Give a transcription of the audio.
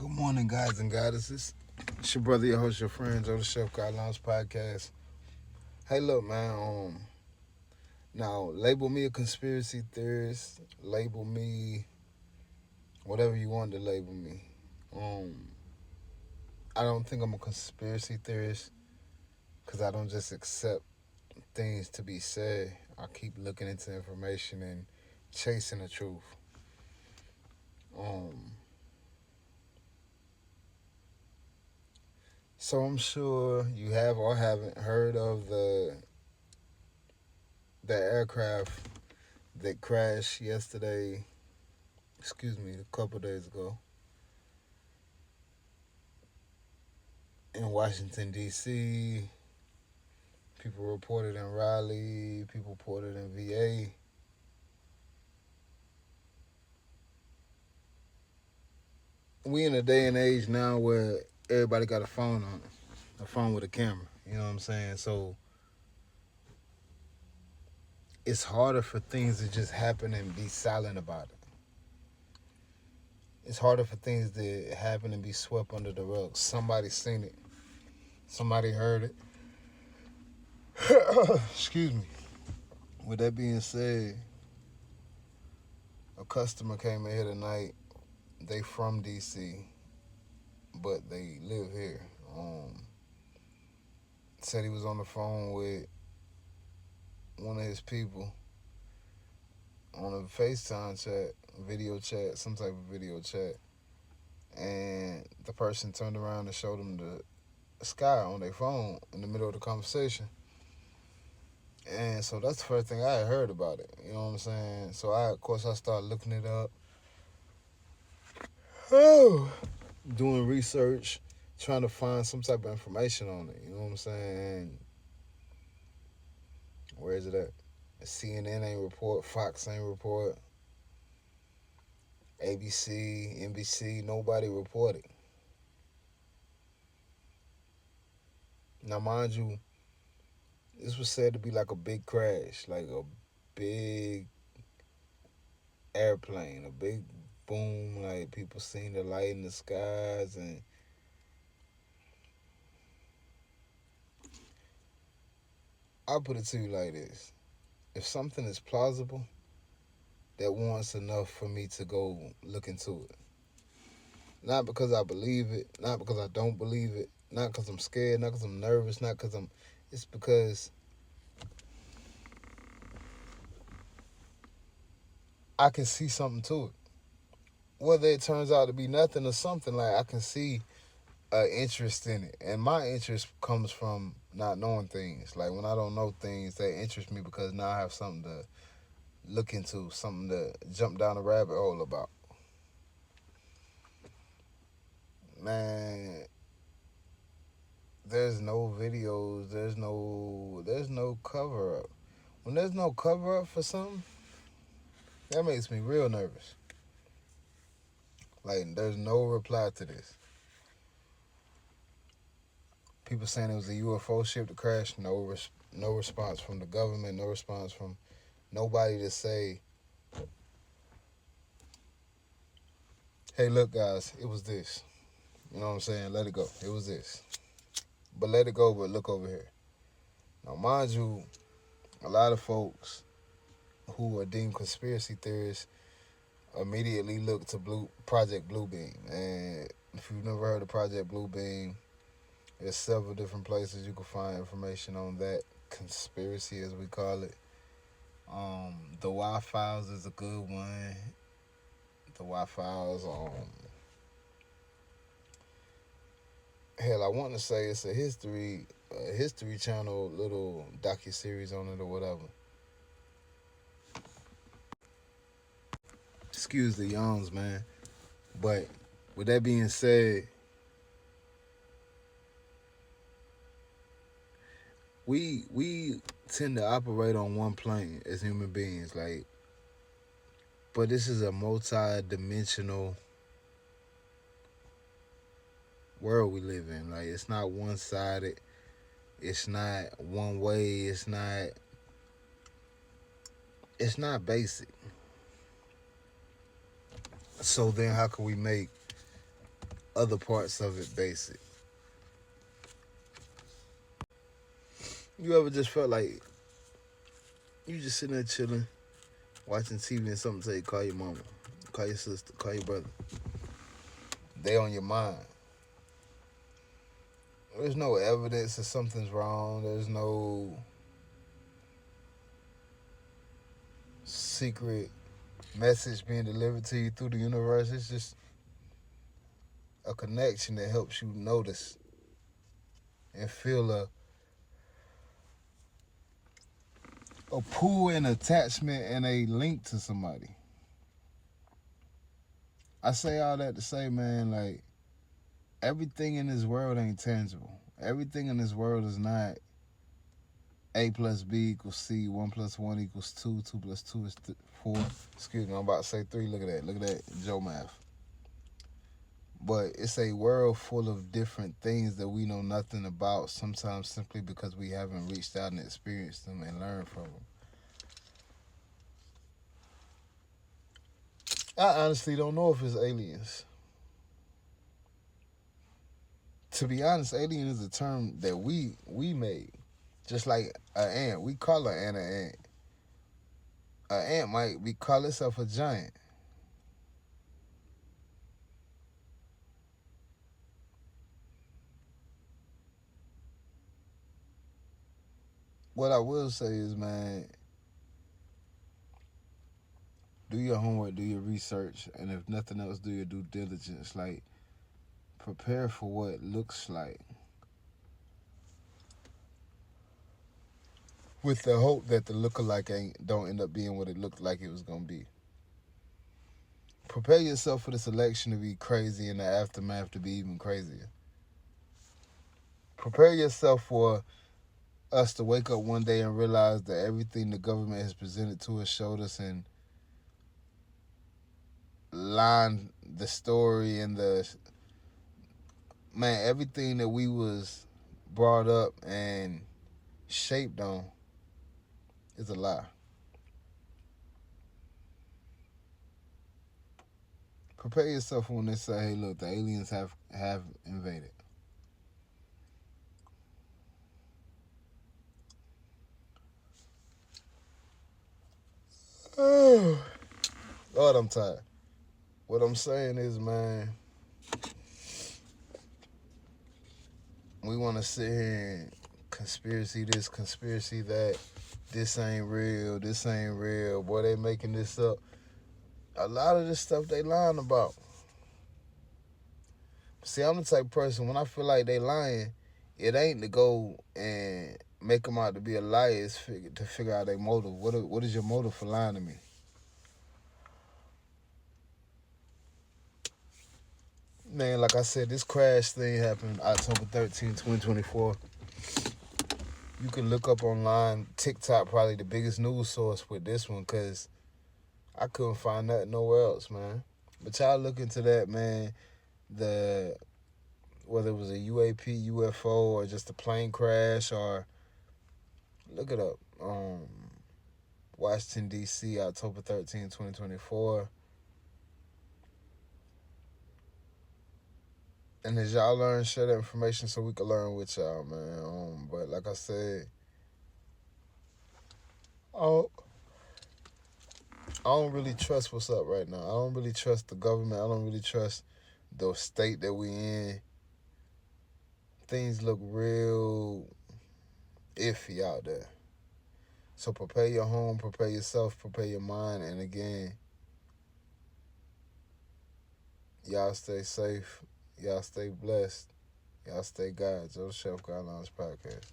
Good morning, guys and goddesses. It's your brother, your host, your friends on the Chef God Lounge podcast. Hey, look, man. Now label me a conspiracy theorist. Label me whatever you want to label me. Um, I don't think I'm a conspiracy theorist because I don't just accept things to be said. I keep looking into information and chasing the truth. Um, so I'm sure you have or haven't heard of the aircraft that crashed yesterday, a couple days ago in Washington, D.C. People reported in Raleigh, people reported in VA. We in a day and age now where everybody got a phone on it, a phone with a camera. You know what I'm saying? So it's harder for things to just happen and be silent about it. It's harder for things to happen and be swept under the rug. Somebody seen it. Somebody heard it. Excuse me. With that being said, a customer came in here tonight. They from DC, but they live here. Said he was on the phone with one of his people on a FaceTime chat, video chat, some type of video chat, and the person turned around and showed him the sky on their phone in the middle of the conversation. And so that's the first thing I had heard about it. You know what I'm saying? So of course, I started looking it up, doing research, trying to find some type of information on it. You know what I'm saying? Where is it at? CNN ain't report, Fox ain't report, ABC, NBC, nobody reported. Now, mind you, this was said to be like a big crash, like a big airplane, a big boom, like people seen the light in the skies. And I'll put it to you like this. If something is plausible, that warrants enough for me to go look into it. Not because I believe it, not because I don't believe it, not because I'm scared, not because I'm nervous, not because it's because I can see something to it. Whether it turns out to be nothing or something, like I can see interest in it. And my interest comes from not knowing things. Like when I don't know things, that interest me because now I have something to look into, something to jump down a rabbit hole about. Man, there's no videos, there's no cover up. When there's no cover up for something, that makes me real nervous. Like there's no reply to this. People saying it was a UFO ship that crashed. No response from the government. No response from nobody to say, "Hey, look, guys, it was this." You know what I'm saying? Let it go. It was this. But let it go. But look over here. Now, mind you, a lot of folks who are deemed conspiracy theorists immediately look to Project Bluebeam. And if you've never heard of Project Bluebeam, there's several different places you can find information on that conspiracy, as we call it. The Y-Files is a good one. The Y-Files, hell, I want to say it's a history channel little docu-series on it or whatever. Excuse the yawns, man. But with that being said, we tend to operate on one plane as human beings, like, but this is a multi-dimensional world we live in. Like, it's not one-sided. It's not one way. It's not basic. So then how can we make other parts of it basic. You ever just felt like you just sitting there chilling, watching TV and something say, call your mama, call your sister, call your brother. They on your mind. There's no evidence that something's wrong. There's no secret message being delivered to you through the universe. It's just a connection that helps you notice and feel a pull and attachment and a link to somebody. I say all that to say, man, like, everything in this world ain't tangible. Everything in this world is not A plus B equals C, 1 plus 1 equals 2, 2 plus 2 is 4. Excuse me, I'm about to say 3. Look at that, Joe math. But it's a world full of different things that we know nothing about, sometimes simply because we haven't reached out and experienced them and learned from them. I honestly don't know if it's aliens. To be honest, alien is a term that we made. Just like an ant. We call an ant an ant. An ant might be call itself a giant. What I will say is, man, do your homework, do your research, and if nothing else, do your due diligence. Like, prepare for what it looks like, with the hope that the lookalike don't end up being what it looked like it was gonna be. Prepare yourself for this election to be crazy and the aftermath to be even crazier. Prepare yourself for us to wake up one day and realize that everything the government has presented to us, showed us, and lined the story and everything that we was brought up and shaped on is a lie. Prepare yourself when they say, hey, look, the aliens have invaded. Oh, Lord, I'm tired. What I'm saying is, man, we want to sit here and conspiracy this, conspiracy that. This ain't real. This ain't real. Boy, they making this up. A lot of this stuff they lying about. See, I'm the type of person, when I feel like they lying, it ain't to go and make them out to be a liar. It's to figure out their motive. What is your motive for lying to me? Man, like I said, this crash thing happened October 13, 2024. You can look up online. TikTok probably the biggest news source with this one, because I couldn't find that nowhere else, man. But y'all look into that, man. Whether it was a UAP, UFO, or just a plane crash, or look it up. Washington, D.C., October 13, 2024. And as y'all learn, share that information so we can learn with y'all, man. But like I said, I don't really trust what's up right now. I don't really trust the government. I don't really trust the state that we in. Things look real iffy out there. So prepare your home, prepare yourself, prepare your mind. And again, y'all stay safe. Y'all stay blessed. Y'all stay God. Joe Chef Guidelines Podcast.